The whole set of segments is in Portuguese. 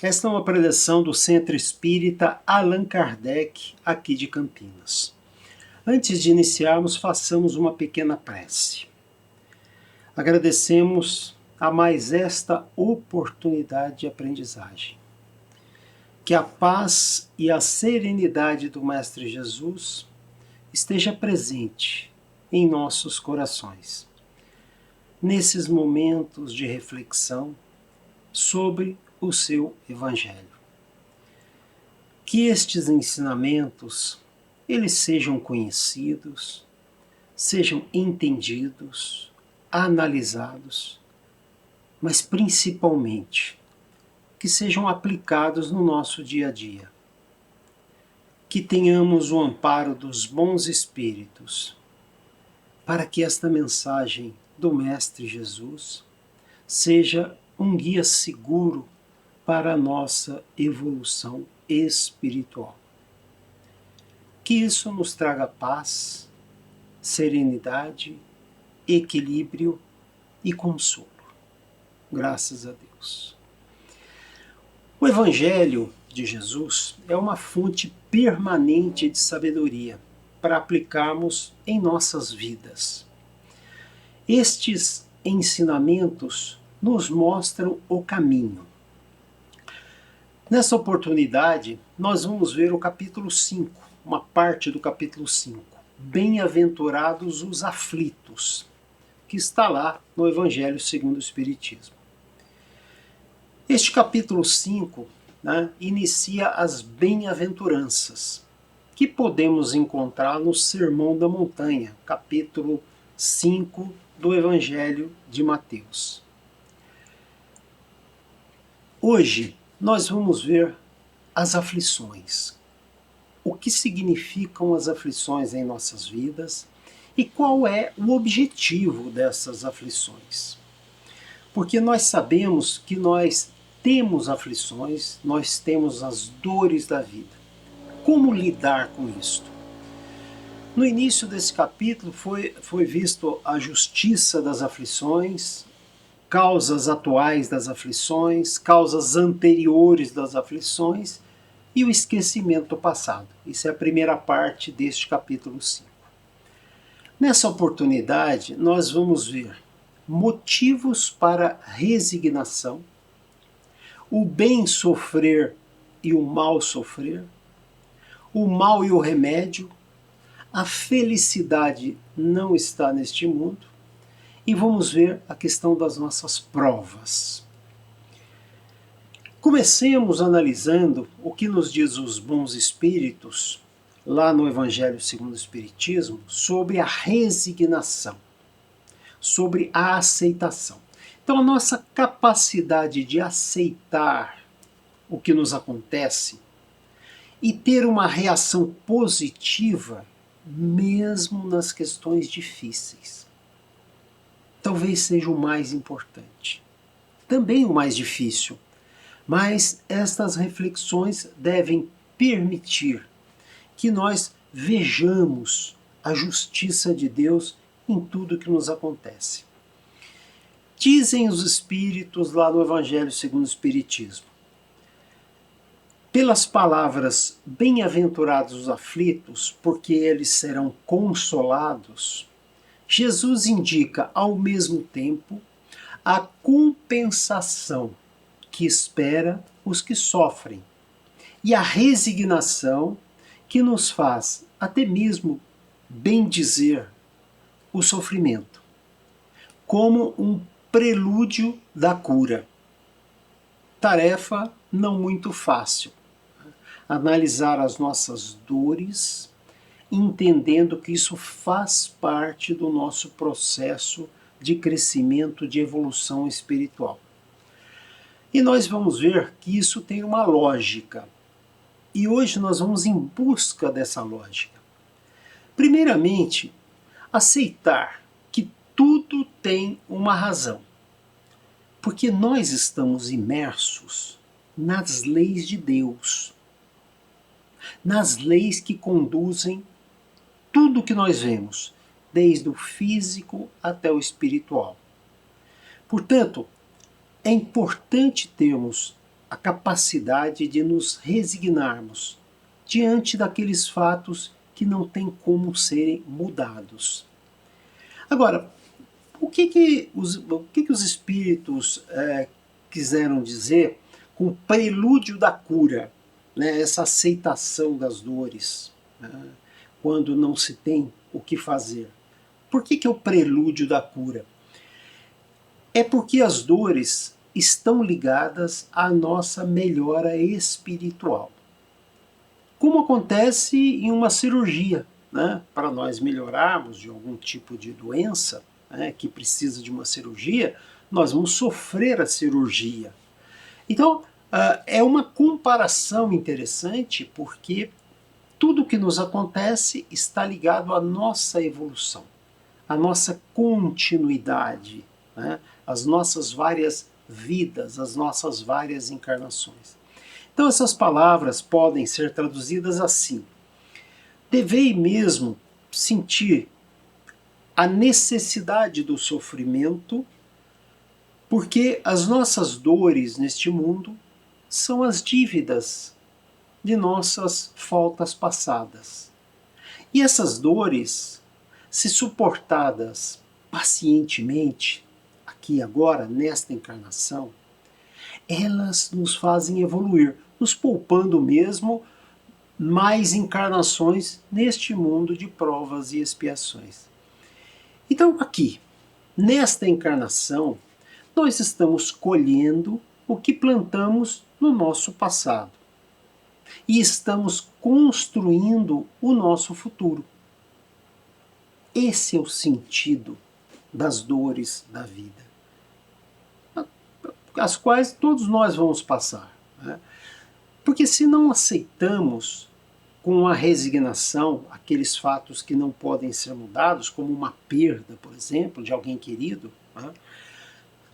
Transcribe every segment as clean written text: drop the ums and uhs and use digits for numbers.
Esta é uma preleção do Centro Espírita Allan Kardec, aqui de Campinas. Antes de iniciarmos, façamos uma pequena prece. Agradecemos a mais esta oportunidade de aprendizagem. Que a paz e a serenidade do Mestre Jesus esteja presente em nossos corações, nesses momentos de reflexão sobre o seu Evangelho. Que estes ensinamentos, eles sejam conhecidos, sejam entendidos, analisados, mas principalmente que sejam aplicados no nosso dia a dia. Que tenhamos o amparo dos bons espíritos, para que esta mensagem do Mestre Jesus seja um guia seguro para a nossa evolução espiritual. Que isso nos traga paz, serenidade, equilíbrio e consolo. Graças a Deus. O Evangelho de Jesus é uma fonte permanente de sabedoria para aplicarmos em nossas vidas. Estes ensinamentos nos mostram o caminho. Nessa oportunidade, nós vamos ver o capítulo 5, uma parte do capítulo 5. Bem-aventurados os aflitos, que está lá no Evangelho segundo o Espiritismo. Este capítulo 5 inicia as bem-aventuranças, que podemos encontrar no Sermão da Montanha, capítulo 5 do Evangelho de Mateus. Hoje nós vamos ver as aflições. O que significam as aflições em nossas vidas e qual é o objetivo dessas aflições. Porque nós sabemos que nós temos aflições, nós temos as dores da vida. Como lidar com isto? No início desse capítulo foi visto a justiça das aflições, causas atuais das aflições, causas anteriores das aflições e o esquecimento do passado. Isso é a primeira parte deste capítulo 5. Nessa oportunidade, nós vamos ver motivos para resignação, o bem sofrer e o mal sofrer, o mal e o remédio, a felicidade não está neste mundo, e vamos ver a questão das nossas provas. Comecemos analisando o que nos diz os bons espíritos, lá no Evangelho segundo o Espiritismo, sobre a resignação, sobre a aceitação. Então, a nossa capacidade de aceitar o que nos acontece e ter uma reação positiva, mesmo nas questões difíceis, talvez seja o mais importante. Também o mais difícil, mas estas reflexões devem permitir que nós vejamos a justiça de Deus em tudo que nos acontece. Dizem os Espíritos lá no Evangelho segundo o Espiritismo: pelas palavras bem-aventurados os aflitos, porque eles serão consolados, Jesus indica ao mesmo tempo a compensação que espera os que sofrem e a resignação que nos faz até mesmo bendizer o sofrimento, como um prelúdio da cura. Tarefa não muito fácil. Analisar as nossas dores, entendendo que isso faz parte do nosso processo de crescimento, de evolução espiritual. E nós vamos ver que isso tem uma lógica. E hoje nós vamos em busca dessa lógica. Primeiramente, aceitar que tudo tem uma razão. Porque nós estamos imersos nas leis de Deus, nas leis que conduzem tudo o que nós vemos, desde o físico até o espiritual. Portanto, é importante termos a capacidade de nos resignarmos diante daqueles fatos que não têm como serem mudados. Agora, o que os espíritos quiseram dizer com o prelúdio da cura, né? Essa aceitação das dores, né? Quando não se tem o que fazer? Por que é o prelúdio da cura? É porque as dores estão ligadas à nossa melhora espiritual. Como acontece em uma cirurgia, né? Para nós melhorarmos de algum tipo de doença, né, que precisa de uma cirurgia, nós vamos sofrer a cirurgia. Então, é uma comparação interessante, porque tudo que nos acontece está ligado à nossa evolução, à nossa continuidade, né? Às nossas várias vidas, às nossas várias encarnações. Então essas palavras podem ser traduzidas assim: devei mesmo sentir a necessidade do sofrimento, porque as nossas dores neste mundo são as dívidas de nossas faltas passadas. E essas dores, se suportadas pacientemente, aqui e agora, nesta encarnação, elas nos fazem evoluir, nos poupando mesmo mais encarnações neste mundo de provas e expiações. Então, aqui, nesta encarnação, nós estamos colhendo o que plantamos no nosso passado. E estamos construindo o nosso futuro. Esse é o sentido das dores da vida, as quais todos nós vamos passar, né? Porque se não aceitamos com a resignação aqueles fatos que não podem ser mudados, como uma perda, por exemplo, de alguém querido, né,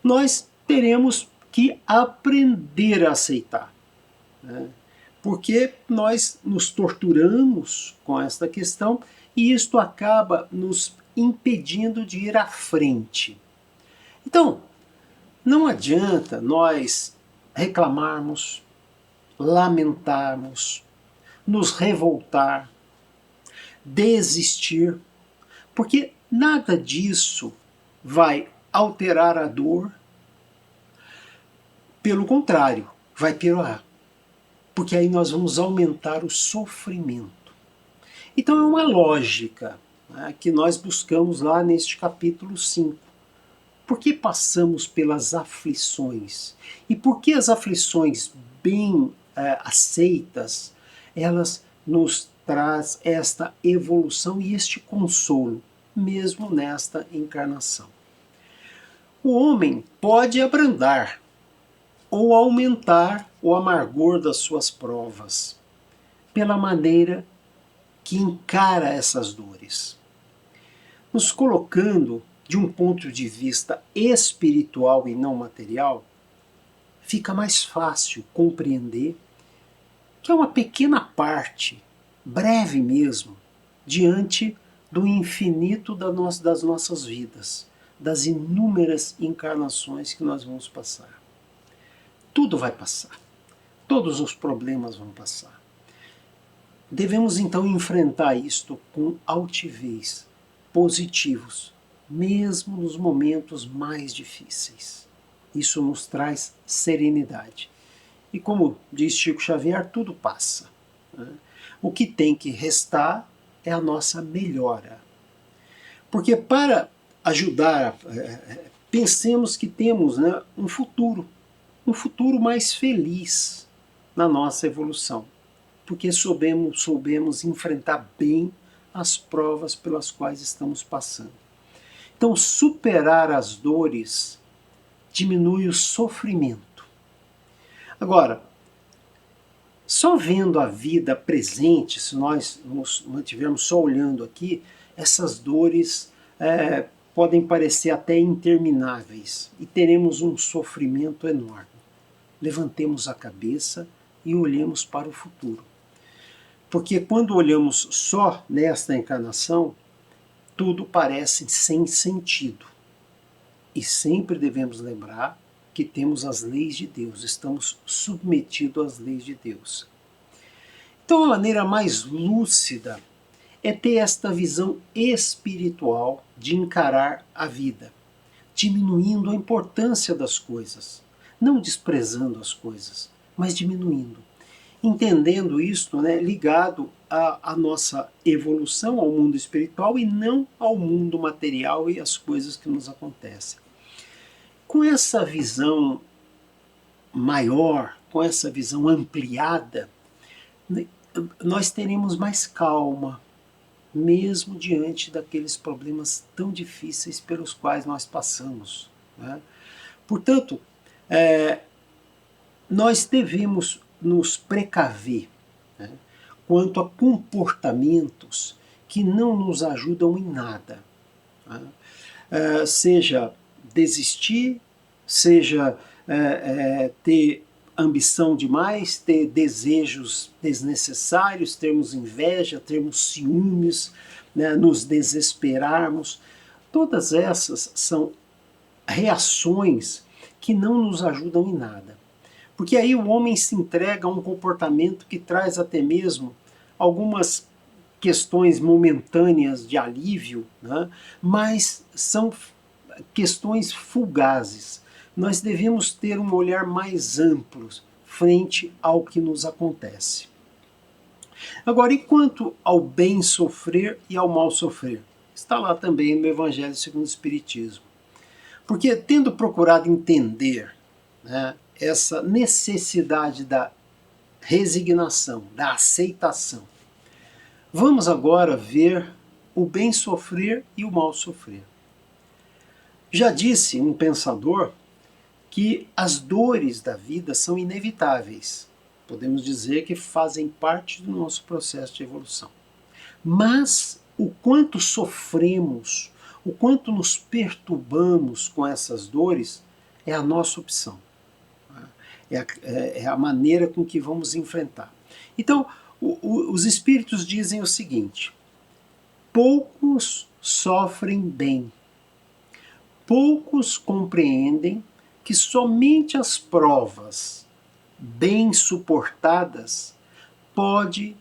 nós teremos que aprender a aceitar, né? Porque nós nos torturamos com esta questão e isto acaba nos impedindo de ir à frente. Então, não adianta nós reclamarmos, lamentarmos, nos revoltar, desistir, porque nada disso vai alterar a dor, pelo contrário, vai piorar, porque aí nós vamos aumentar o sofrimento. Então é uma lógica, né, que nós buscamos lá neste capítulo 5. Por que passamos pelas aflições? E por que as aflições bem aceitas, elas nos traz esta evolução e este consolo, mesmo nesta encarnação? O homem pode abrandar ou aumentar o amargor das suas provas, pela maneira que encara essas dores, nos colocando de um ponto de vista espiritual e não material. Fica mais fácil compreender que é uma pequena parte, breve mesmo, diante do infinito das nossas vidas, das inúmeras encarnações que nós vamos passar. Tudo vai passar, todos os problemas vão passar. Devemos então enfrentar isto com altivez, positivos, mesmo nos momentos mais difíceis. Isso nos traz serenidade. E como diz Chico Xavier, tudo passa, né? O que tem que restar é a nossa melhora. Porque para ajudar, pensemos que temos, né, um futuro mais feliz na nossa evolução. Porque soubemos enfrentar bem as provas pelas quais estamos passando. Então, superar as dores diminui o sofrimento. Agora, só vendo a vida presente, se nós nos mantivermos só olhando aqui, essas dores podem parecer até intermináveis e teremos um sofrimento enorme. Levantemos a cabeça e olhemos para o futuro. Porque quando olhamos só nesta encarnação, tudo parece sem sentido. E sempre devemos lembrar que temos as leis de Deus, estamos submetidos às leis de Deus. Então a maneira mais lúcida é ter esta visão espiritual de encarar a vida, diminuindo a importância das coisas, não desprezando as coisas, mas diminuindo. Entendendo isto, né, ligado à nossa evolução, ao mundo espiritual e não ao mundo material e às coisas que nos acontecem. Com essa visão maior, com essa visão ampliada, nós teremos mais calma, mesmo diante daqueles problemas tão difíceis pelos quais nós passamos, né? Portanto, nós devemos nos precaver, né, quanto a comportamentos que não nos ajudam em nada, né? Seja desistir, seja ter ambição demais, ter desejos desnecessários, termos inveja, termos ciúmes, né, nos desesperarmos. Todas essas são reações que não nos ajudam em nada. Porque aí o homem se entrega a um comportamento que traz até mesmo algumas questões momentâneas de alívio, né, mas são questões fugazes. Nós devemos ter um olhar mais amplo frente ao que nos acontece. Agora, e quanto ao bem sofrer e ao mal sofrer? Está lá também no Evangelho segundo o Espiritismo. Porque, tendo procurado entender, né, essa necessidade da resignação, da aceitação, vamos agora ver o bem sofrer e o mal sofrer. Já disse um pensador que as dores da vida são inevitáveis. Podemos dizer que fazem parte do nosso processo de evolução. Mas o quanto sofremos, o quanto nos perturbamos com essas dores, é a nossa opção. É a maneira com que vamos enfrentar. Então, os espíritos dizem o seguinte: poucos sofrem bem, poucos compreendem que somente as provas bem suportadas pode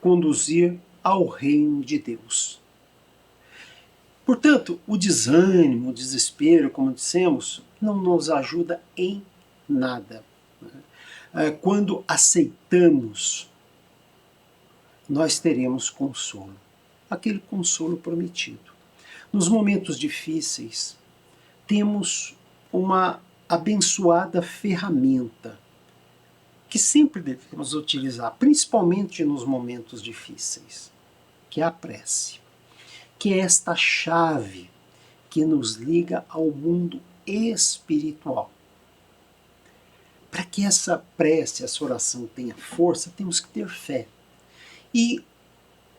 conduzir ao reino de Deus. Portanto, o desânimo, o desespero, como dissemos, não nos ajuda em nada. Quando aceitamos, nós teremos consolo, aquele consolo prometido. Nos momentos difíceis, temos uma abençoada ferramenta que sempre devemos utilizar, principalmente nos momentos difíceis, que é a prece, que é esta chave que nos liga ao mundo espiritual. Para que essa prece, essa oração tenha força, temos que ter fé e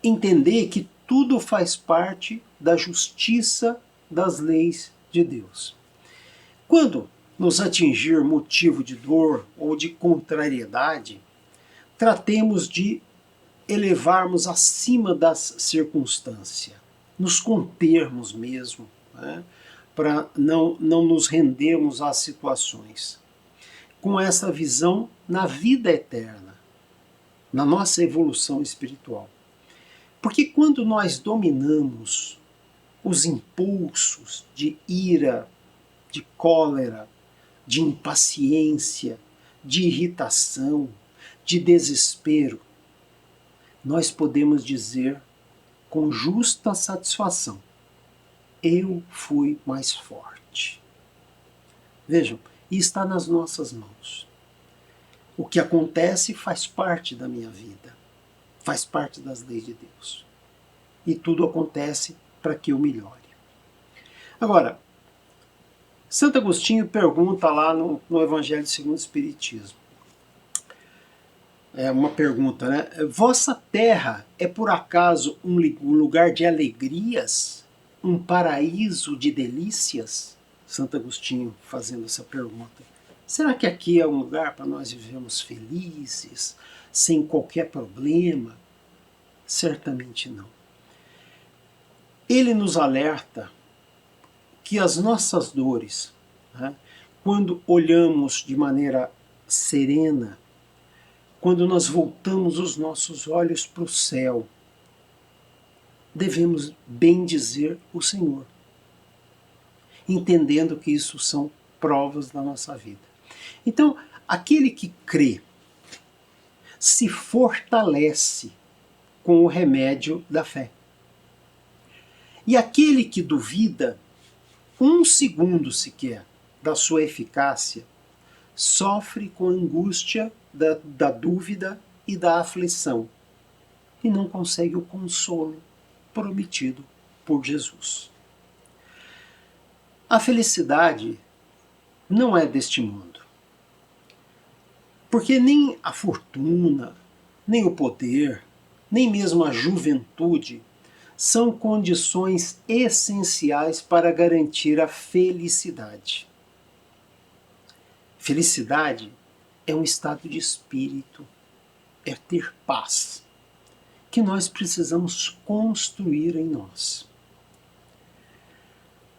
entender que tudo faz parte da justiça das leis de Deus. Quando nos atingir motivo de dor ou de contrariedade, tratemos de elevarmos acima das circunstâncias, nos contermos mesmo, né, para não nos rendermos às situações. Com essa visão na vida eterna, na nossa evolução espiritual. Porque quando nós dominamos os impulsos de ira, de cólera, de impaciência, de irritação, de desespero, nós podemos dizer com justa satisfação: eu fui mais forte. Vejam, e está nas nossas mãos. O que acontece faz parte da minha vida, faz parte das leis de Deus. E tudo acontece para que eu melhore. Agora, Santo Agostinho pergunta lá no Evangelho segundo o Espiritismo. É uma pergunta, né? Vossa terra é por acaso um lugar de alegrias? Um paraíso de delícias? Santo Agostinho fazendo essa pergunta. Será que aqui é um lugar para nós vivermos felizes, sem qualquer problema? Certamente não. Ele nos alerta que as nossas dores, né, quando olhamos de maneira serena, quando nós voltamos os nossos olhos para o céu, devemos bendizer o Senhor, entendendo que isso são provas da nossa vida. Então, aquele que crê se fortalece com o remédio da fé. E aquele que duvida, um segundo sequer, da sua eficácia, sofre com a angústia da dúvida e da aflição e não consegue o consolo prometido por Jesus. A felicidade não é deste mundo, porque nem a fortuna, nem o poder, nem mesmo a juventude são condições essenciais para garantir a felicidade. Felicidade é um estado de espírito, é ter paz, que nós precisamos construir em nós.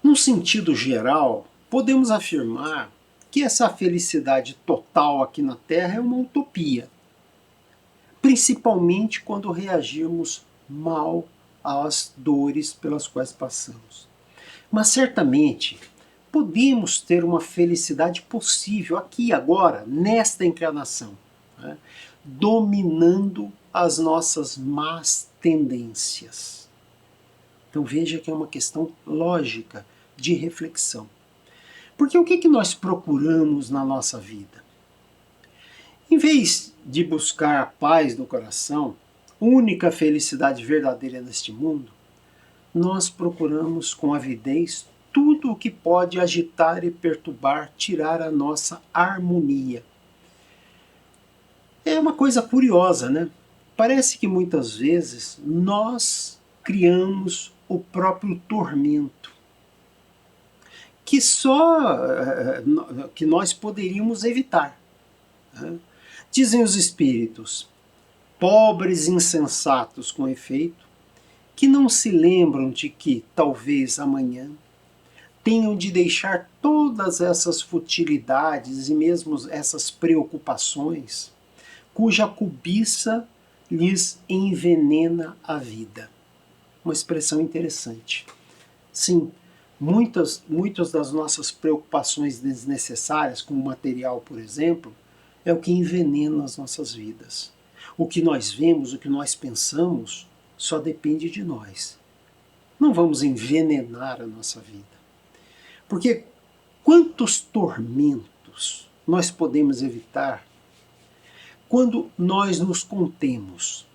Num sentido geral, podemos afirmar que essa felicidade total aqui na Terra é uma utopia, principalmente quando reagirmos mal às dores pelas quais passamos. Mas certamente podemos ter uma felicidade possível aqui, agora, nesta encarnação, né? Dominando as nossas más tendências. Então veja que é uma questão lógica de reflexão. Porque o que nós procuramos na nossa vida? Em vez de buscar a paz do coração, única felicidade verdadeira neste mundo, nós procuramos com avidez tudo o que pode agitar e perturbar, tirar a nossa harmonia. É uma coisa curiosa, né? Parece que muitas vezes nós criamos o próprio tormento, que nós poderíamos evitar. Né? Dizem os espíritos, pobres insensatos com efeito, que não se lembram de que, talvez amanhã, tenham de deixar todas essas futilidades e mesmo essas preocupações, cuja cobiça lhes envenena a vida. Uma expressão interessante. Sim, muitas das nossas preocupações desnecessárias, como material, por exemplo, é o que envenena as nossas vidas. O que nós vemos, o que nós pensamos, só depende de nós. Não vamos envenenar a nossa vida. Porque quantos tormentos nós podemos evitar quando nós nos contemos,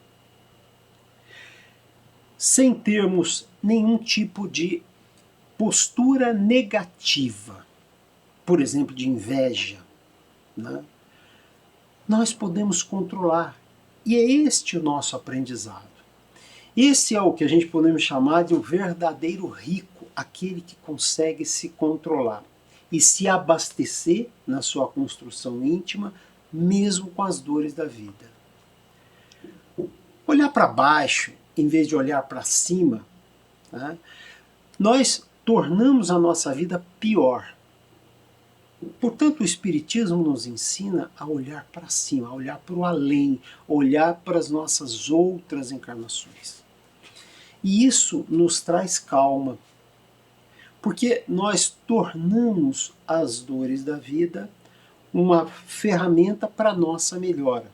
sem termos nenhum tipo de postura negativa, por exemplo, de inveja, né? Nós podemos controlar. E é este o nosso aprendizado. Esse é o que a gente podemos chamar de o verdadeiro rico, aquele que consegue se controlar e se abastecer na sua construção íntima, mesmo com as dores da vida. Olhar para baixo, em vez de olhar para cima, né, nós tornamos a nossa vida pior. Portanto, o Espiritismo nos ensina a olhar para cima, a olhar para o além, olhar para as nossas outras encarnações. E isso nos traz calma, porque nós tornamos as dores da vida uma ferramenta para a nossa melhora,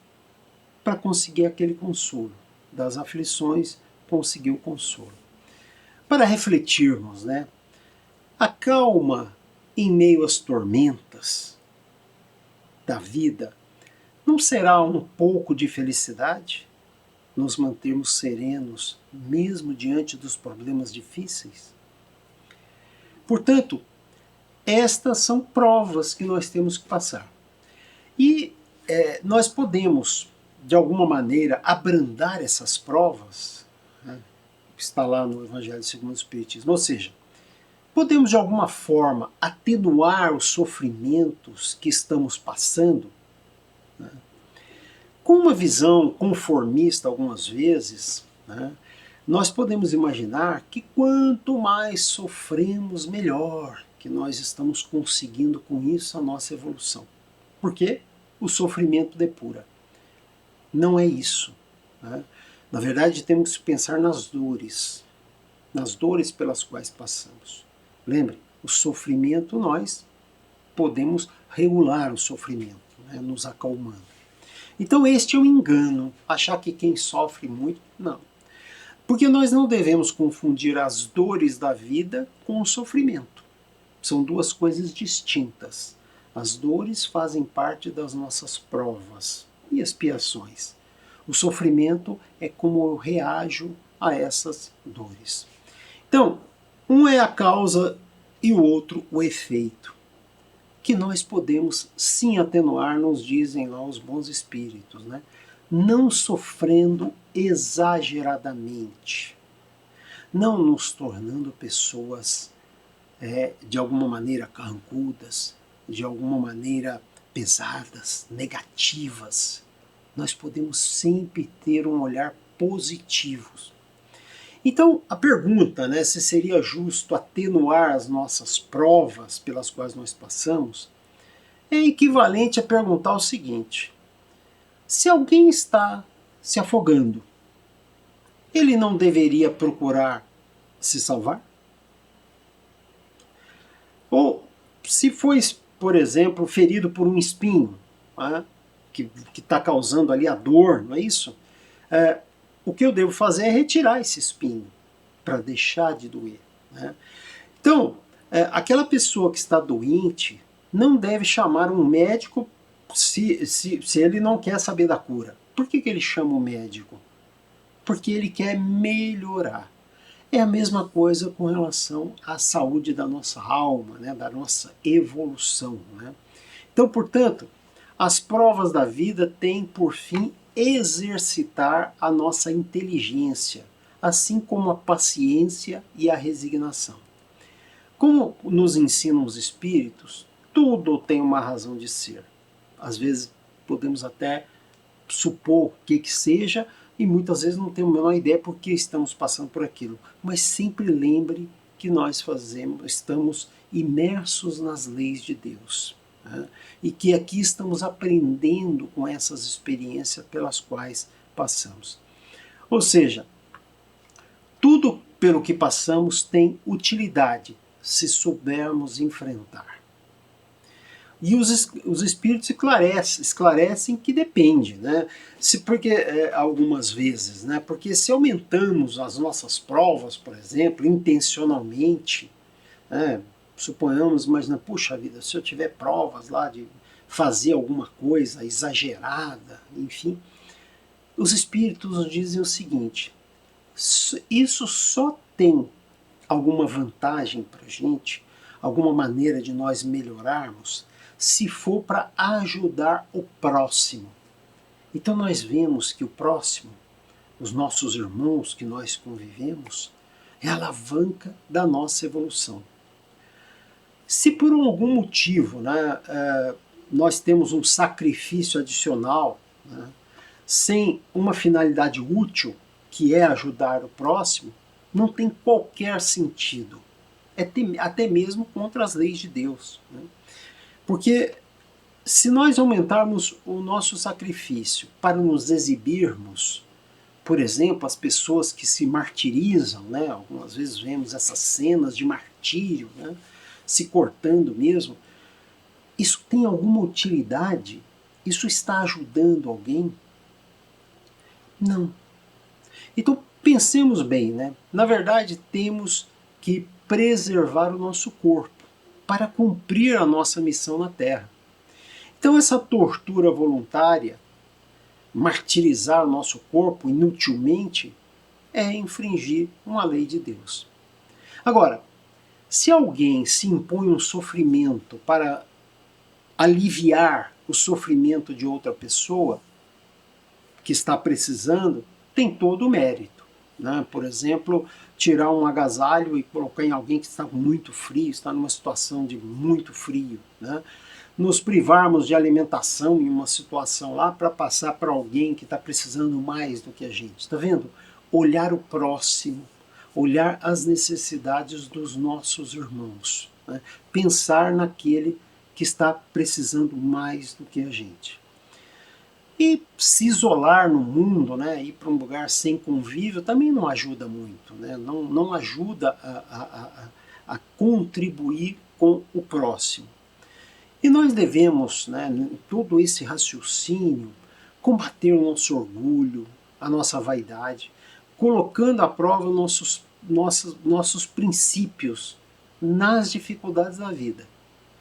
para conseguir aquele consolo. Das aflições, conseguir o consolo. Para refletirmos, né? A calma em meio às tormentas da vida não será um pouco de felicidade? Nos mantermos serenos, mesmo diante dos problemas difíceis? Portanto, estas são provas que nós temos que passar. E nós podemos, de alguma maneira, abrandar essas provas, né, que está lá no Evangelho segundo o Espiritismo, ou seja, podemos de alguma forma atenuar os sofrimentos que estamos passando, né, com uma visão conformista algumas vezes, né, nós podemos imaginar que quanto mais sofremos, melhor. que nós estamos conseguindo com isso a nossa evolução. Por quê? O sofrimento depura. Não é isso, né? Na verdade, temos que pensar nas dores pelas quais passamos. Lembre, o sofrimento, nós podemos regular o sofrimento, né, nos acalmando. Então este é um engano, achar que quem sofre muito, não. Porque nós não devemos confundir as dores da vida com o sofrimento. São duas coisas distintas. As dores fazem parte das nossas provas e expiações. O sofrimento é como eu reajo a essas dores. Então, um é a causa e o outro o efeito, que nós podemos sim atenuar, nos dizem lá os bons espíritos, né? Não sofrendo exageradamente, não nos tornando pessoas de alguma maneira carrancudas, de alguma maneira pesadas, negativas. Nós podemos sempre ter um olhar positivo. Então, a pergunta, né, se seria justo atenuar as nossas provas pelas quais nós passamos, é equivalente a perguntar o seguinte: se alguém está se afogando, ele não deveria procurar se salvar? Ou se foi, por exemplo, ferido por um espinho, né, que está causando ali a dor, não é isso? O que eu devo fazer é retirar esse espinho para deixar de doer, né? Então, aquela pessoa que está doente não deve chamar um médico se ele não quer saber da cura. Por que ele chama o médico? Porque ele quer melhorar. É a mesma coisa com relação à saúde da nossa alma, né, da nossa evolução, né? Então, portanto, as provas da vida têm por fim exercitar a nossa inteligência, assim como a paciência e a resignação. Como nos ensinam os espíritos, tudo tem uma razão de ser. Às vezes podemos até supor o que seja e muitas vezes não temos a menor ideia por que estamos passando por aquilo. Mas sempre lembre que nós estamos imersos nas leis de Deus, né? E que aqui estamos aprendendo com essas experiências pelas quais passamos. Ou seja, tudo pelo que passamos tem utilidade, se soubermos enfrentar. E os espíritos esclarecem que depende, né? Porque algumas vezes, né? Porque se aumentamos as nossas provas, por exemplo, intencionalmente, né? Suponhamos, imagina, puxa vida, se eu tiver provas lá de fazer alguma coisa exagerada, enfim, os espíritos nos dizem o seguinte: isso só tem alguma vantagem para a gente, alguma maneira de nós melhorarmos, se for para ajudar o próximo. Então nós vemos que o próximo, os nossos irmãos que nós convivemos, é a alavanca da nossa evolução. Se por algum motivo, né, nós temos um sacrifício adicional, né, sem uma finalidade útil, que é ajudar o próximo, não tem qualquer sentido. Até mesmo contra as leis de Deus, né? Porque se nós aumentarmos o nosso sacrifício para nos exibirmos, por exemplo, as pessoas que se martirizam, né? Algumas vezes vemos essas cenas de martírio, né? Se cortando mesmo, isso tem alguma utilidade? Isso está ajudando alguém? Não. Então pensemos bem, né? Na verdade, temos que preservar o nosso corpo para cumprir a nossa missão na Terra. Então essa tortura voluntária, martirizar o nosso corpo inutilmente, é infringir uma lei de Deus. Agora, se alguém se impõe um sofrimento para aliviar o sofrimento de outra pessoa que está precisando, tem todo o mérito, né? Por exemplo, tirar um agasalho e colocar em alguém que está muito frio, está numa situação de muito frio, né? Nos privarmos de alimentação em uma situação lá para passar para alguém que está precisando mais do que a gente. Está vendo? Olhar o próximo, olhar as necessidades dos nossos irmãos. né? Pensar naquele que está precisando mais do que a gente. E se isolar no mundo, né, ir para um lugar sem convívio, também não ajuda muito, né? Não ajuda a contribuir com o próximo. E nós devemos, né, em todo esse raciocínio, combater o nosso orgulho, a nossa vaidade, colocando à prova nossos princípios nas dificuldades da vida,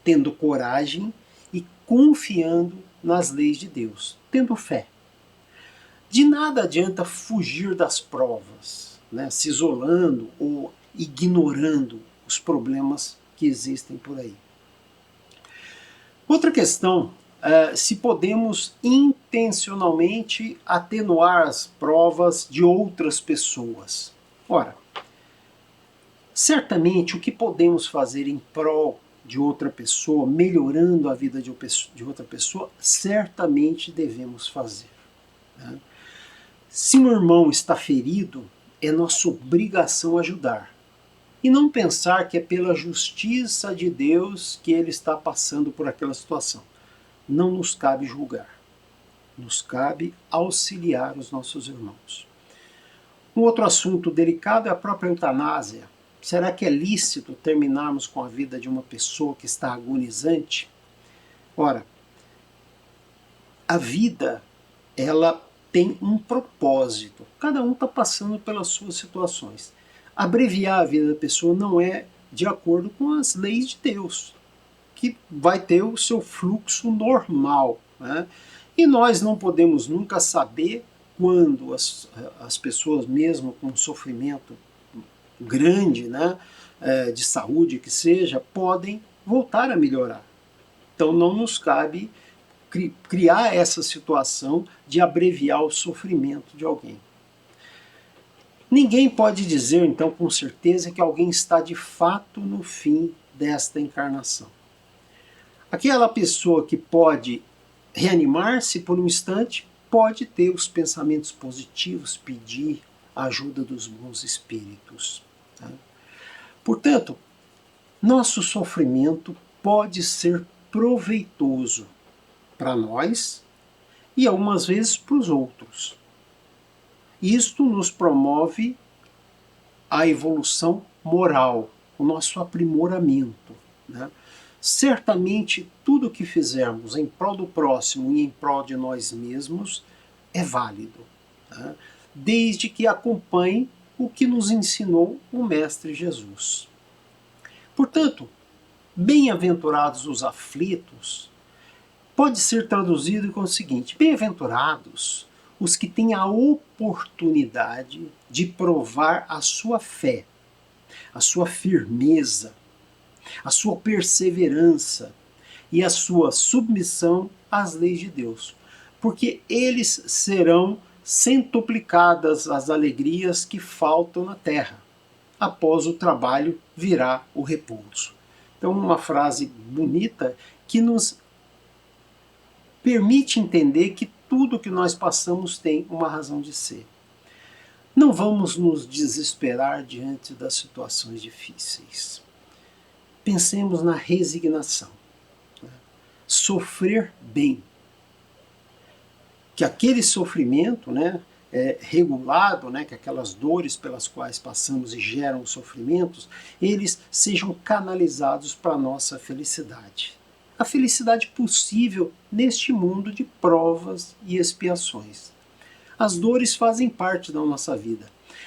tendo coragem e confiando nas leis de Deus, tendo fé. De nada adianta fugir das provas, né, se isolando ou ignorando os problemas que existem por aí. Outra questão é se podemos intencionalmente atenuar as provas de outras pessoas. Ora, certamente o que podemos fazer em prol de outra pessoa, melhorando a vida de outra pessoa, certamente devemos fazer, né? Se um irmão está ferido, é nossa obrigação ajudar. E não pensar que é pela justiça de Deus que ele está passando por aquela situação. Não nos cabe julgar. Nos cabe auxiliar os nossos irmãos. Um outro assunto delicado é a própria eutanásia. Será que é lícito terminarmos com a vida de uma pessoa que está agonizante? Ora, a vida, ela tem um propósito. Cada um está passando pelas suas situações. Abreviar a vida da pessoa não é de acordo com as leis de Deus, que vai ter o seu fluxo normal, né? E nós não podemos nunca saber quando as pessoas, mesmo com sofrimento grande, né, de saúde que seja, podem voltar a melhorar. Então não nos cabe criar essa situação de abreviar o sofrimento de alguém. Ninguém pode dizer, então, com certeza, que alguém está de fato no fim desta encarnação. Aquela pessoa que pode reanimar-se por um instante, pode ter os pensamentos positivos, pedir a ajuda dos bons espíritos, tá? Portanto, nosso sofrimento pode ser proveitoso para nós e algumas vezes para os outros. Isto nos promove a evolução moral, o nosso aprimoramento, né? Certamente tudo que fizermos em prol do próximo e em prol de nós mesmos é válido, né? Desde que acompanhe o que nos ensinou o Mestre Jesus. Portanto, bem-aventurados os aflitos pode ser traduzido com o seguinte: bem-aventurados os que têm a oportunidade de provar a sua fé, a sua firmeza, a sua perseverança e a sua submissão às leis de Deus, porque eles serão centuplicadas as alegrias que faltam na terra. Após o trabalho virá o repouso. Então, uma frase bonita que nos permite entender que tudo que nós passamos tem uma razão de ser. Não vamos nos desesperar diante das situações difíceis. Pensemos na resignação. Sofrer bem. Que aquele sofrimento, né, regulado, né, que aquelas dores pelas quais passamos e geram os sofrimentos, eles sejam canalizados para a nossa felicidade. A felicidade possível neste mundo de provas e expiações. As dores fazem parte da nossa vida.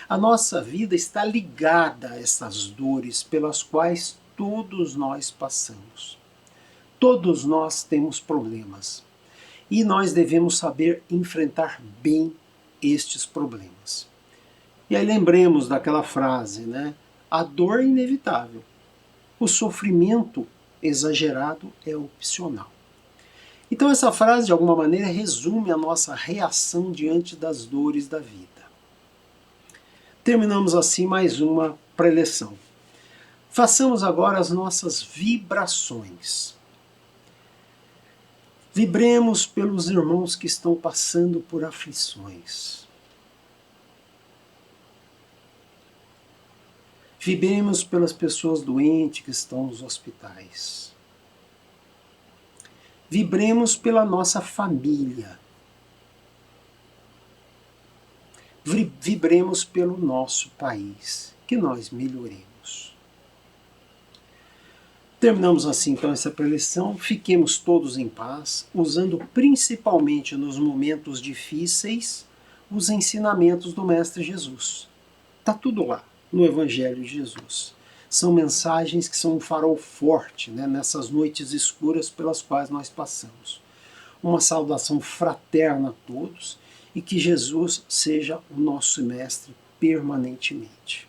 A nossa vida está ligada a essas dores pelas quais todos nós passamos. Todos nós temos problemas. E nós devemos saber enfrentar bem estes problemas. E aí lembremos daquela frase, né? A dor é inevitável. O sofrimento exagerado é opcional. Então essa frase, de alguma maneira, resume a nossa reação diante das dores da vida. Terminamos assim mais uma preleção. Façamos agora as nossas vibrações. Vibremos pelos irmãos que estão passando por aflições. Vibremos pelas pessoas doentes que estão nos hospitais. Vibremos pela nossa família. Vibremos pelo nosso país, que nós melhoremos. Terminamos assim então essa preleção. Fiquemos todos em paz, usando principalmente nos momentos difíceis os ensinamentos do Mestre Jesus. Está tudo lá no Evangelho de Jesus. São mensagens que são um farol forte, né, nessas noites escuras pelas quais nós passamos. Uma saudação fraterna a todos e que Jesus seja o nosso mestre permanentemente.